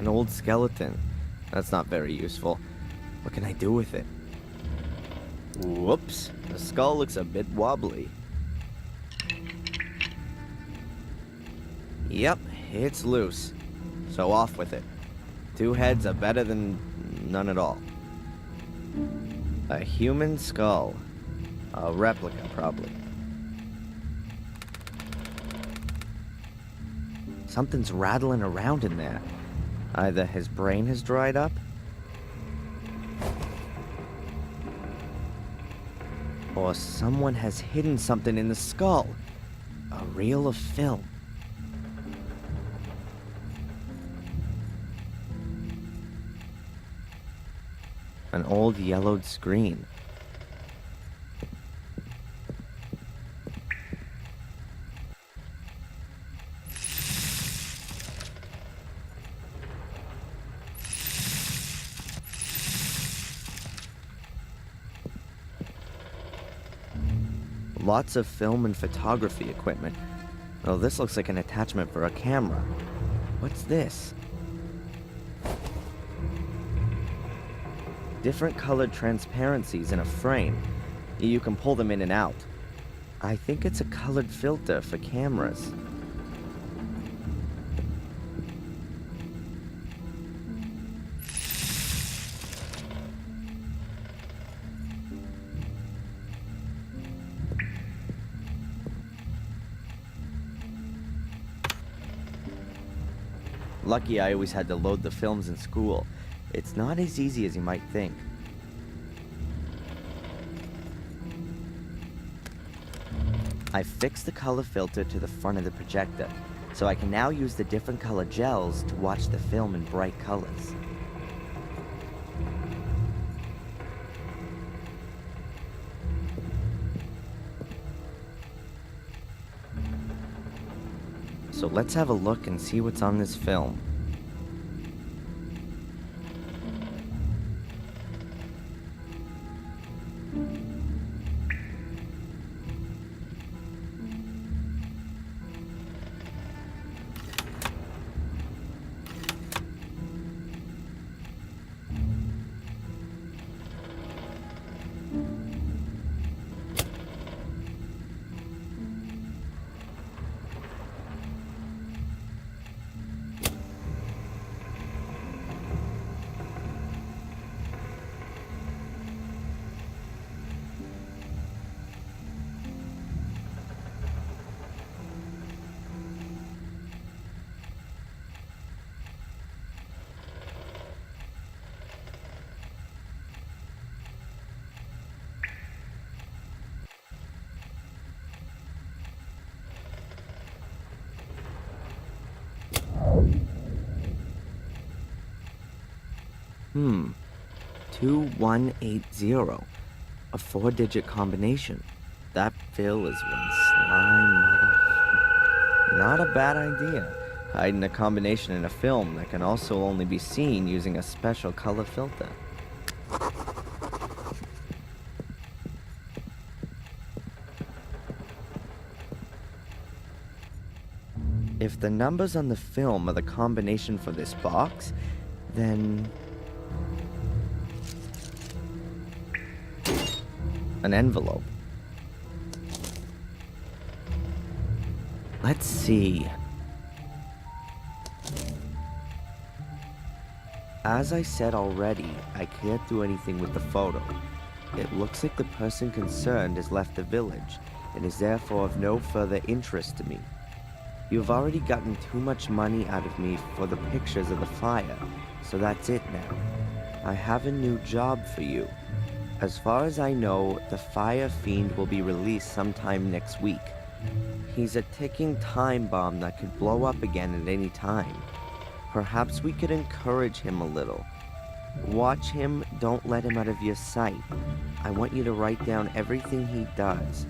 an old skeleton. That's not very useful. What can I do with it? Whoops, the skull looks a bit wobbly. Yep, it's loose. So off with it. 2 heads are better than none at all. A human skull. A replica, probably. Something's rattling around in there. Either his brain has dried up, or someone has hidden something in the skull. A reel of film. An old yellowed screen. Lots of film and photography equipment. Oh, this looks like an attachment for a camera. What's this? Different colored transparencies in a frame. You can pull them in and out. I think it's a colored filter for cameras. Lucky I always had to load the films in school. It's not as easy as you might think. I fixed the color filter to the front of the projector, so I can now use the different color gels to watch the film in bright colors. So let's have a look and see what's on this film. Hmm. 2180. A 4-digit combination. That Phil is one slime mother. Not a bad idea. Hiding a combination in a film that can also only be seen using a special color filter. If the numbers on the film are the combination for this box, then an envelope. Let's see. As I said already, I can't do anything with the photo. It looks like the person concerned has left the village and is therefore of no further interest to me. You've already gotten too much money out of me for the pictures of the fire, so that's it now. I have a new job for you. As far as I know, the Fire Fiend will be released sometime next week. He's a ticking time bomb that could blow up again at any time. Perhaps we could encourage him a little. Watch him, don't let him out of your sight. I want you to write down everything he does.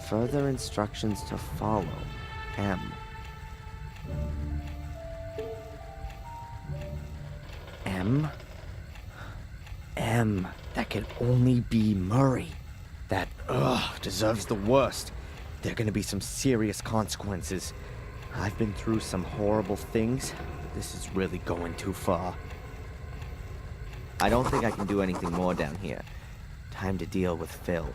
Further instructions to follow. M. M? M. That can only be Murray. That, deserves the worst. There are gonna be some serious consequences. I've been through some horrible things. This is really going too far. I don't think I can do anything more down here. Time to deal with Phil.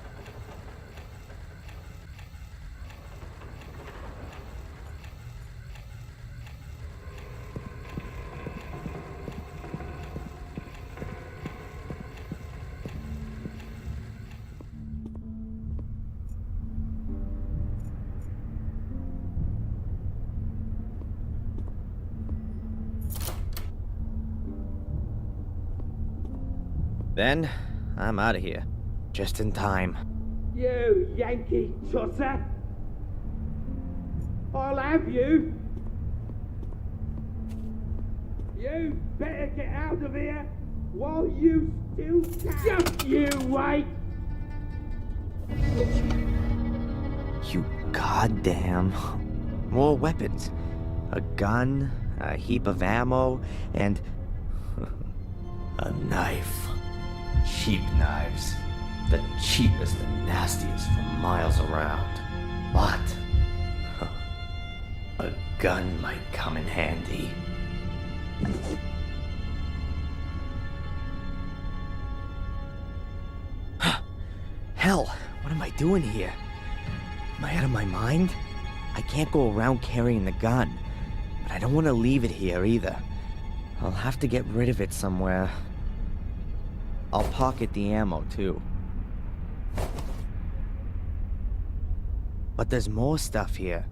Then, I'm out of here. Just in time. You Yankee tosser! I'll have you! You better get out of here while you still can! Just you wait! You goddamn... More weapons. A gun, a heap of ammo, and... a knife. Cheap knives. The cheapest and nastiest for miles around. But... a gun might come in handy. Hell, what am I doing here? Am I out of my mind? I can't go around carrying the gun, but I don't want to leave it here either. I'll have to get rid of it somewhere. I'll pocket the ammo, too. But there's more stuff here.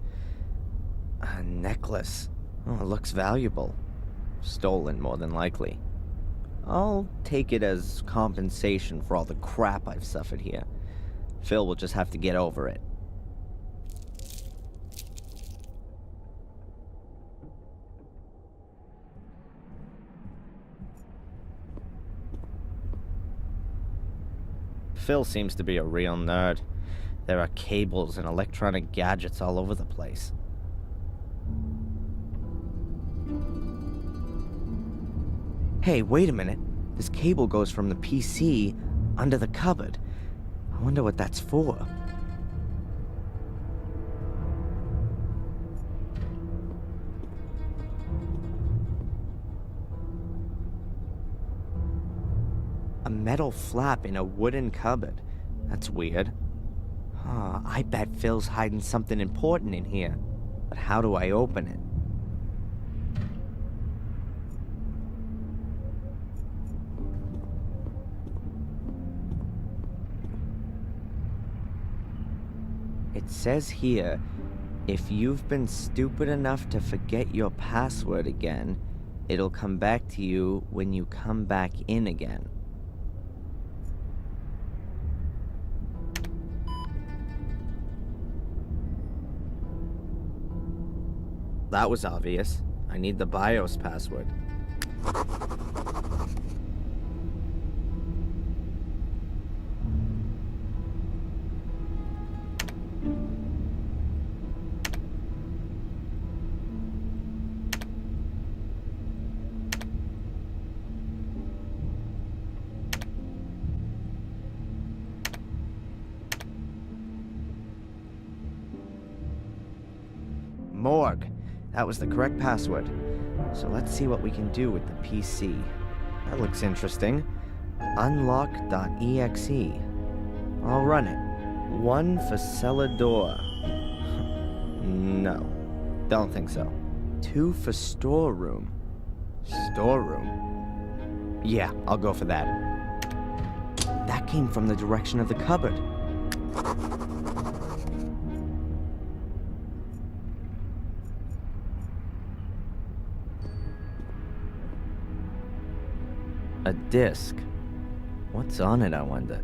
A necklace. Oh, it looks valuable. Stolen, more than likely. I'll take it as compensation for all the crap I've suffered here. Phil will just have to get over it. Phil seems to be a real nerd. There are cables and electronic gadgets all over the place. Hey, wait a minute. This cable goes from the PC under the cupboard. I wonder what that's for. A metal flap in a wooden cupboard. That's weird. I bet Phil's hiding something important in here. But how do I open it? It says here, if you've been stupid enough to forget your password again, it'll come back to you when you come back in again. That was obvious. I need the BIOS password. Morgue. That was the correct password. So let's see what we can do with the PC. That looks interesting. Unlock.exe. I'll run it. 1 for cellar door. No, don't think so. 2 for storeroom. Storeroom? Yeah, I'll go for that. That came from the direction of the cupboard. A disc. What's on it, I wonder?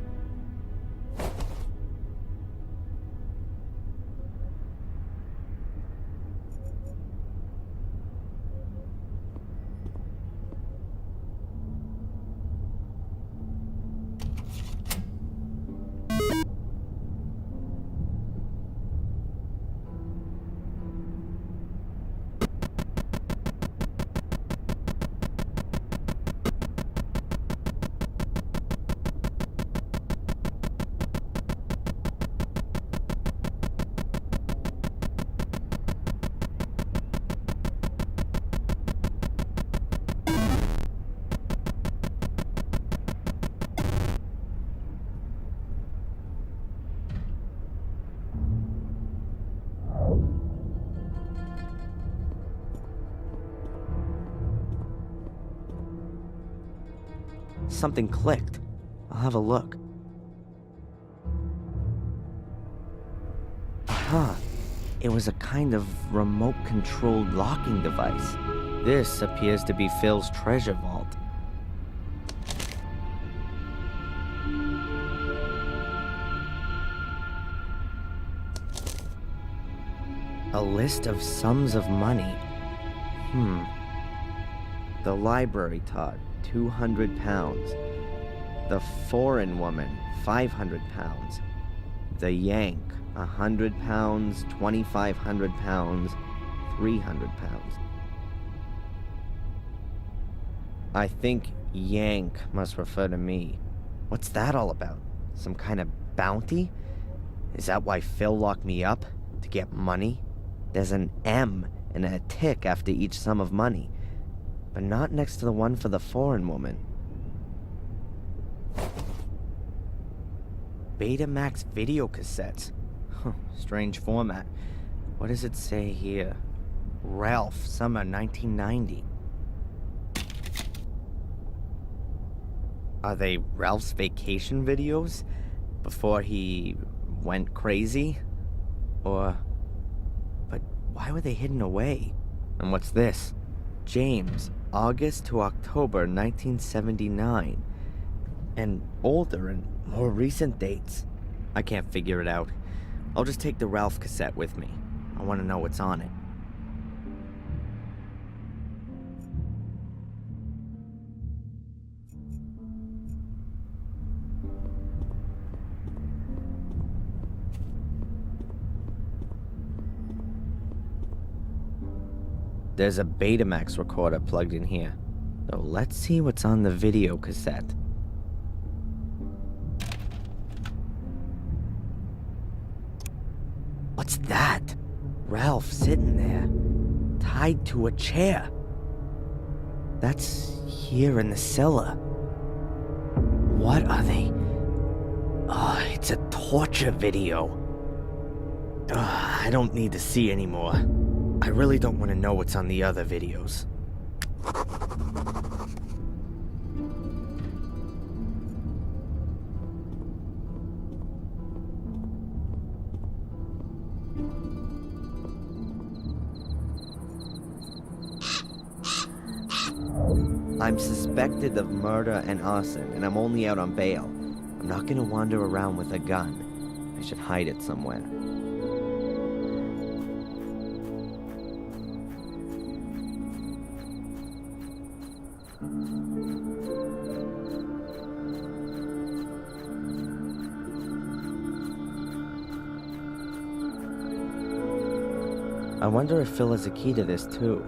something clicked. I'll have a look. Huh. It was a kind of remote-controlled locking device. This appears to be Phil's treasure vault. A list of sums of money. The library taught, £200. The foreign woman, £500. The Yank, £100, £2,500, £300. I think Yank must refer to me. What's that all about? Some kind of bounty? Is that why Phil locked me up? To get money? There's an M and a tick after each sum of money, but not next to the one for the foreign woman. Betamax video cassettes. Strange format. What does it say here? Ralph, summer 1990. Are they Ralph's vacation videos? Before he went crazy? Or... But why were they hidden away? And what's this? James, August to October 1979. And older and more recent dates. I can't figure it out. I'll just take the Ralph cassette with me. I want to know what's on it. There's a Betamax recorder plugged in here. So let's see what's on the video cassette. What's that? Ralph sitting there, tied to a chair. That's here in the cellar. What are they? Oh, it's a torture video. I don't need to see anymore. I really don't want to know what's on the other videos. I'm suspected of murder and arson, and I'm only out on bail. I'm not gonna wander around with a gun. I should hide it somewhere. I wonder if Phil has a key to this, too.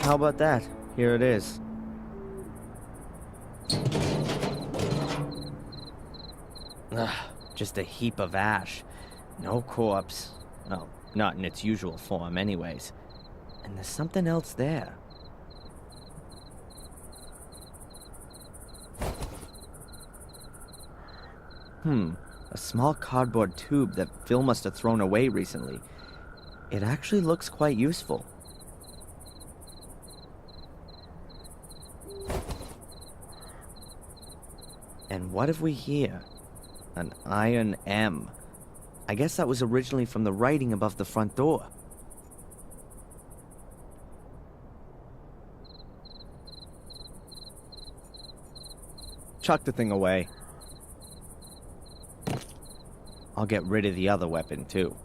How about that? Here it is. Ugh, just a heap of ash. No corpse. Oh, not in its usual form anyways. And there's something else there. A small cardboard tube that Phil must have thrown away recently. It actually looks quite useful. And what have we here? An iron M. I guess that was originally from the writing above the front door. Chuck the thing away. I'll get rid of the other weapon, too.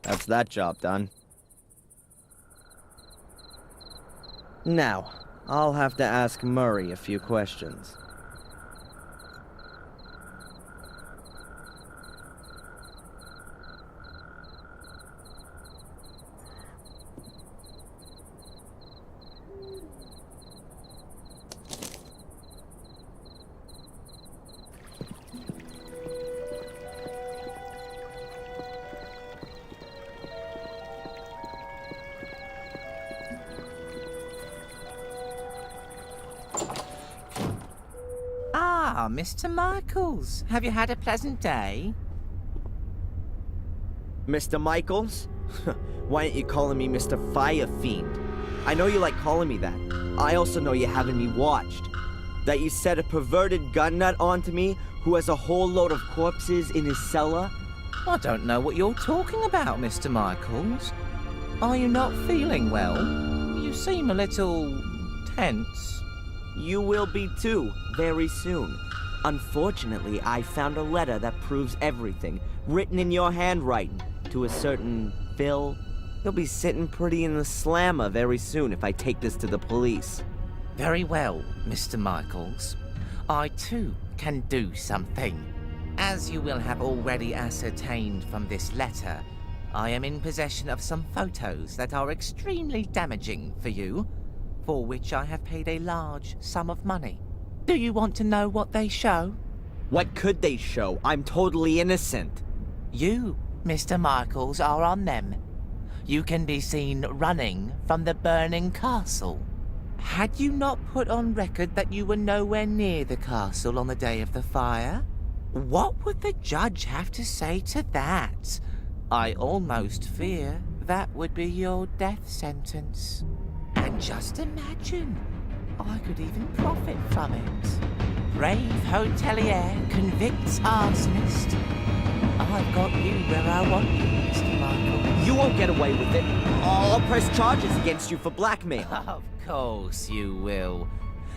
That's that job done. Now, I'll have to ask Murray a few questions. Ah, Mr. Michaels, have you had a pleasant day? Mr. Michaels? Why aren't you calling me Mr. Fire Fiend? I know you like calling me that. I also know you're having me watched. That you set a perverted gun nut onto me who has a whole load of corpses in his cellar? I don't know what you're talking about, Mr. Michaels. Are you not feeling well? You seem a little tense. You will be too, very soon. Unfortunately, I found a letter that proves everything, written in your handwriting, to a certain Phil. He'll be sitting pretty in the slammer very soon if I take this to the police. Very well, Mr. Michaels. I too can do something. As you will have already ascertained from this letter, I am in possession of some photos that are extremely damaging for you, for which I have paid a large sum of money. Do you want to know what they show? What could they show? I'm totally innocent. You, Mr. Michaels, are on them. You can be seen running from the burning castle. Had you not put on record that you were nowhere near the castle on the day of the fire? What would the judge have to say to that? I almost fear that would be your death sentence. And just imagine, I could even profit from it. Brave hotelier convicts arsonist. I've got you where I want you, Mr. Michael. You won't get away with it. I'll press charges against you for blackmail. Of course you will.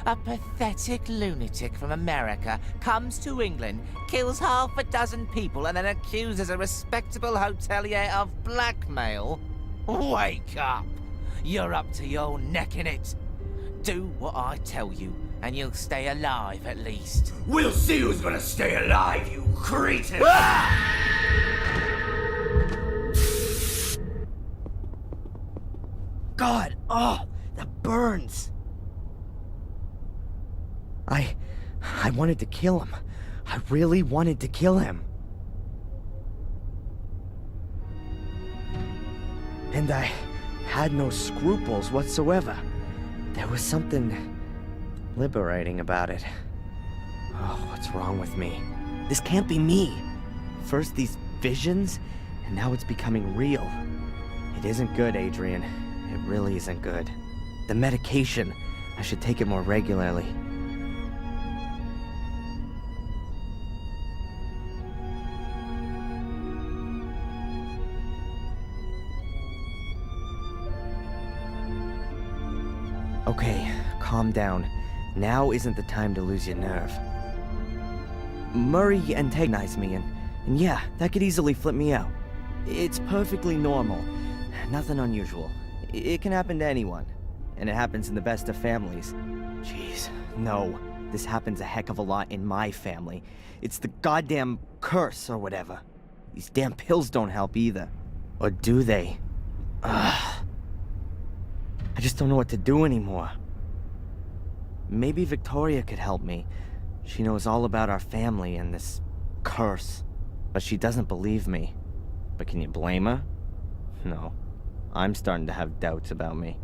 A pathetic lunatic from America comes to England, kills half a dozen people, and then accuses a respectable hotelier of blackmail? Wake up! You're up to your neck in it. Do what I tell you, and you'll stay alive at least. We'll see who's gonna stay alive, you cretin! God, oh, that burns. I wanted to kill him. I really wanted to kill him. And I had no scruples whatsoever. There was something liberating about it. Oh, what's wrong with me? This can't be me. First these visions, and now it's becoming real. It isn't good, Adrian. It really isn't good. The medication, I should take it more regularly. Okay, calm down. Now isn't the time to lose your nerve. Murray antagonized me, and yeah, that could easily flip me out. It's perfectly normal. Nothing unusual. It can happen to anyone. And it happens in the best of families. Jeez, no. This happens a heck of a lot in my family. It's the goddamn curse or whatever. These damn pills don't help either. Or do they? Ugh. I just don't know what to do anymore. Maybe Victoria could help me. She knows all about our family and this curse. But she doesn't believe me. But can you blame her? No. I'm starting to have doubts about me.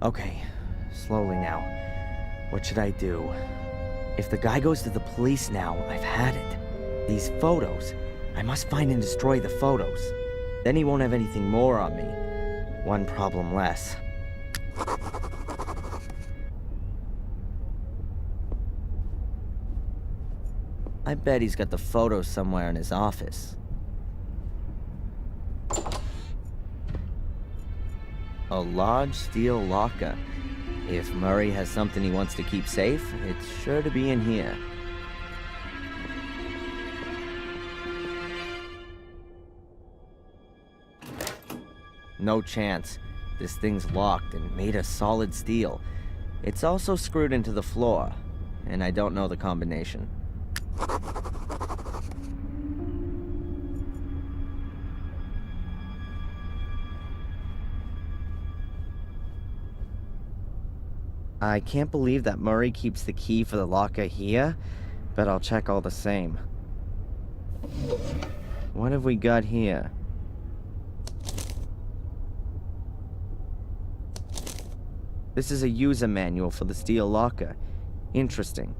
Okay, slowly now. What should I do? If the guy goes to the police now, I've had it. These photos. I must find and destroy the photos. Then he won't have anything more on me. One problem less. I bet he's got the photos somewhere in his office. A large steel locker. If Murray has something he wants to keep safe, it's sure to be in here. No chance. This thing's locked and made of solid steel. It's also screwed into the floor, and I don't know the combination. I can't believe that Murray keeps the key for the locker here, but I'll check all the same. What have we got here? This is a user manual for the steel locker. Interesting.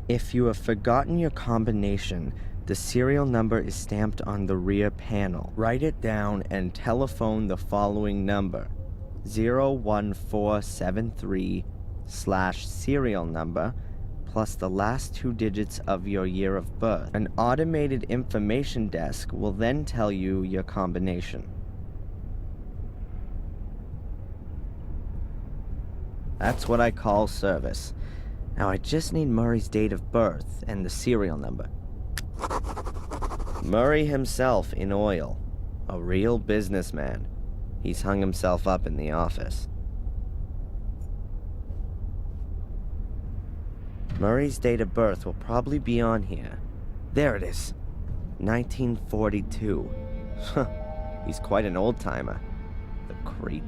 If you have forgotten your combination, the serial number is stamped on the rear panel. Write it down and telephone the following number: 01473/serial number plus the last 2 digits of your year of birth. An automated information desk will then tell you your combination. That's what I call service. Now I just need Murray's date of birth and the serial number. Murray himself in oil. A real businessman. He's hung himself up in the office. Murray's date of birth will probably be on here. There it is. 1942. He's quite an old-timer. The creep.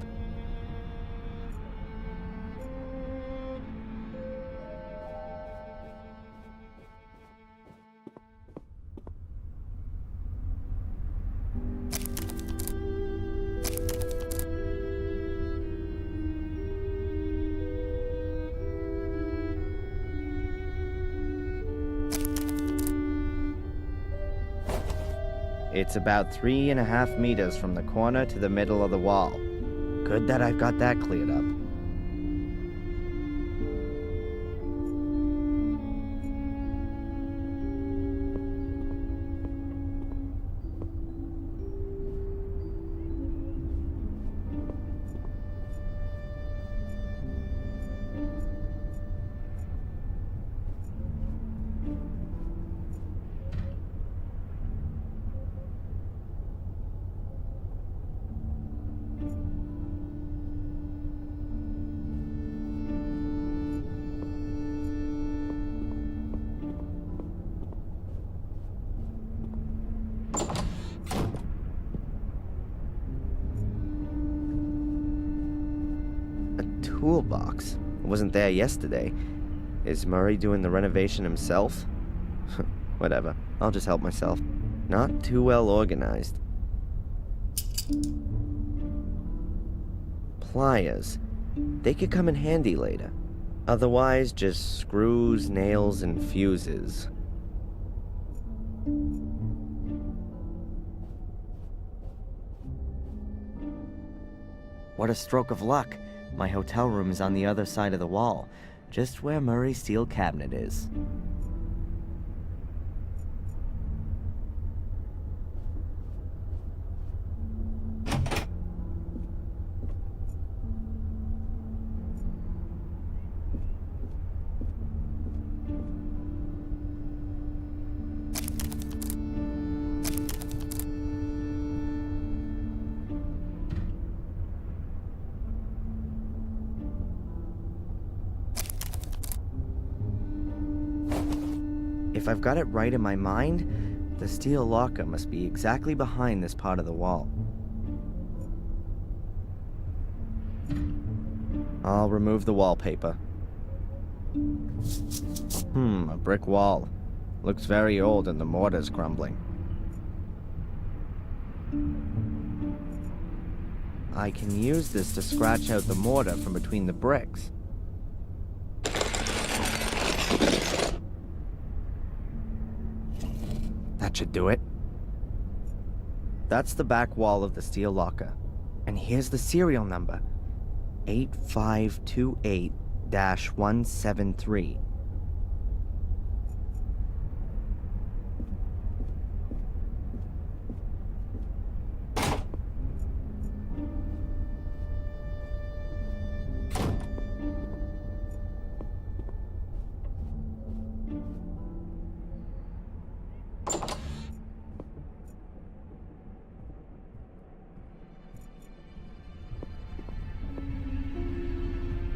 It's about 3.5 meters from the corner to the middle of the wall. Good that I've got that cleared up. Toolbox. It wasn't there yesterday. Is Murray doing the renovation himself? Whatever. I'll just help myself. Not too well organized. Pliers. They could come in handy later. Otherwise, just screws, nails, and fuses. What a stroke of luck. My hotel room is on the other side of the wall, just where Murray's steel cabinet is. If I've got it right in my mind, the steel locker must be exactly behind this part of the wall. I'll remove the wallpaper. A brick wall. Looks very old and the mortar's crumbling. I can use this to scratch out the mortar from between the bricks. That should do it. That's the back wall of the steel locker. And here's the serial number. 8528-173.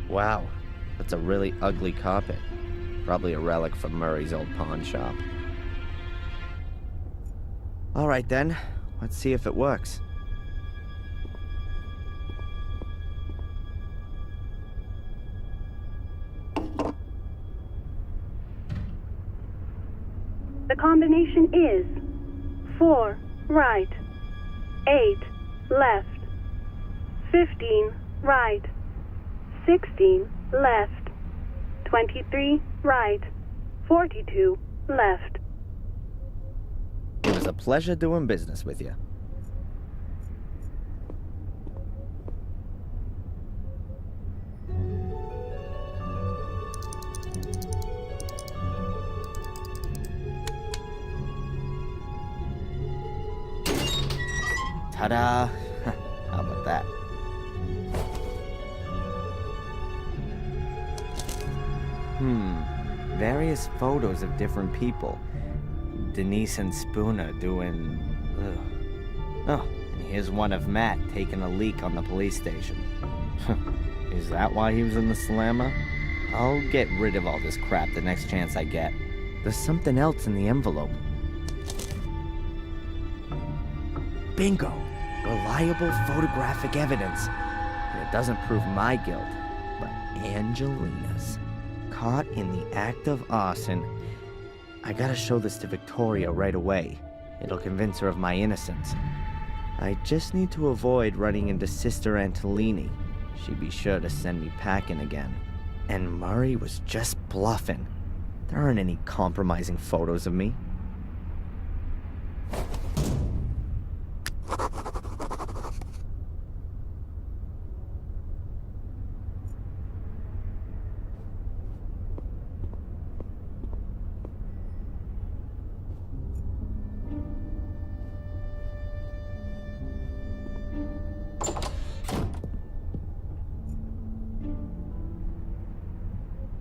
Wow, that's a really ugly carpet. Probably a relic from Murray's old pawn shop. All right then, let's see if it works. The combination is 4 right, 8 left, 15 right, 16 left, 23 right, 42 left. It was a pleasure doing business with you. Ta-da! How about that? Various photos of different people. Denise and Spooner doing... Oh, and here's one of Matt taking a leak on the police station. Is that why he was in the slammer? I'll get rid of all this crap the next chance I get. There's something else in the envelope. Bingo! Reliable photographic evidence. And it doesn't prove my guilt, but Angelina's. Caught in the act of arson. I gotta show this to Victoria right away. It'll convince her of my innocence. I just need to avoid running into Sister Antolini. She'd be sure to send me packing again. And Murray was just bluffing. There aren't any compromising photos of me.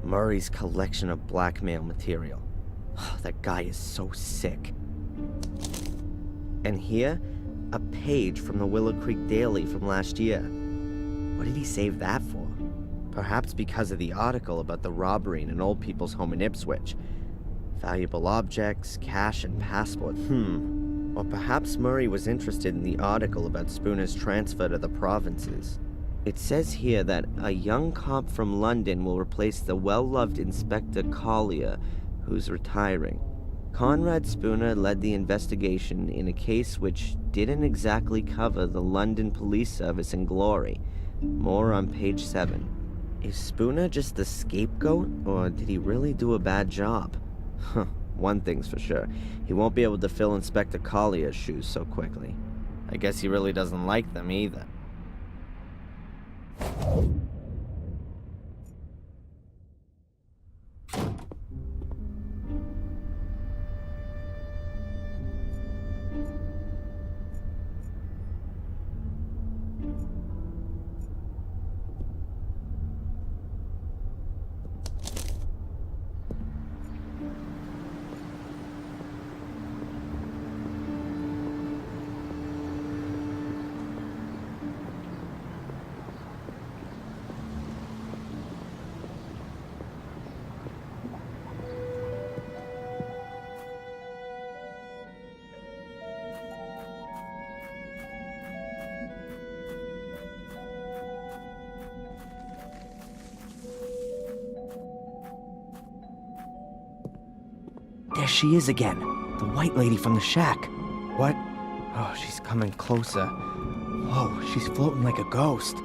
Murray's collection of blackmail material. That guy is so sick. And here, a page from the Willow Creek Daily from last year. What did he save that for? Perhaps because of the article about the robbery in an old people's home in Ipswich. Valuable objects, cash, and passport. Or perhaps Murray was interested in the article about Spooner's transfer to the provinces. It says here that a young cop from London will replace the well-loved Inspector Collier, who's retiring. Conrad Spooner led the investigation in a case which didn't exactly cover the London police service in glory. More on page 7. Is Spooner just the scapegoat, or did he really do a bad job? One thing's for sure, he won't be able to fill Inspector Collier's shoes so quickly. I guess he really doesn't like them either. There she is again, the white lady from the shack. What? Oh, she's coming closer. Whoa, she's floating like a ghost.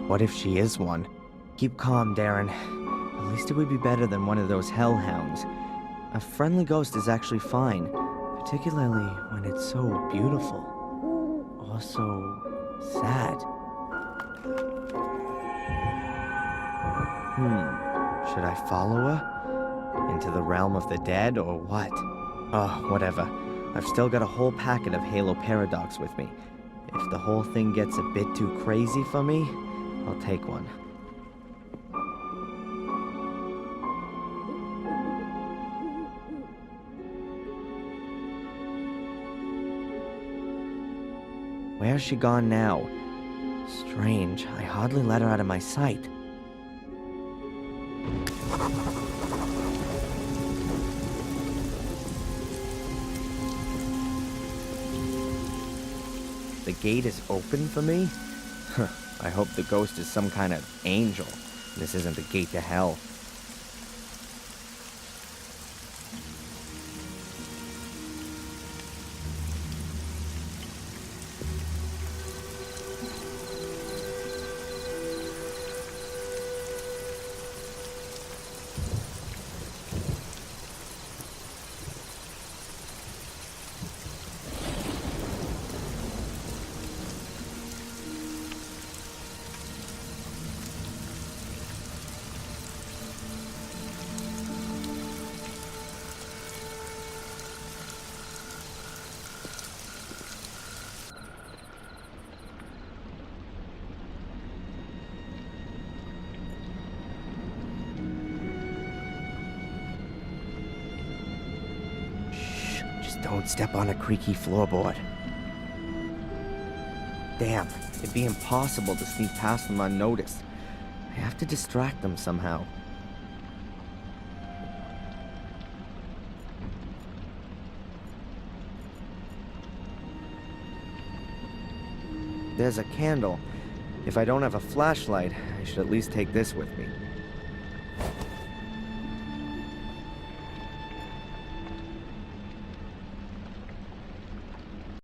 What if she is one? Keep calm, Darren. At least it would be better than one of those hellhounds. A friendly ghost is actually fine, particularly when it's so beautiful. Or so sad. Should I follow her? Into the realm of the dead, or what? Oh, whatever. I've still got a whole packet of Halo Paradox with me. If the whole thing gets a bit too crazy for me, I'll take one. Where's she gone now? Strange, I hardly let her out of my sight. The gate is open for me? I hope the ghost is some kind of angel. This isn't the gate to hell. Don't step on a creaky floorboard. Damn, it'd be impossible to sneak past them unnoticed. I have to distract them somehow. There's a candle. If I don't have a flashlight, I should at least take this with me.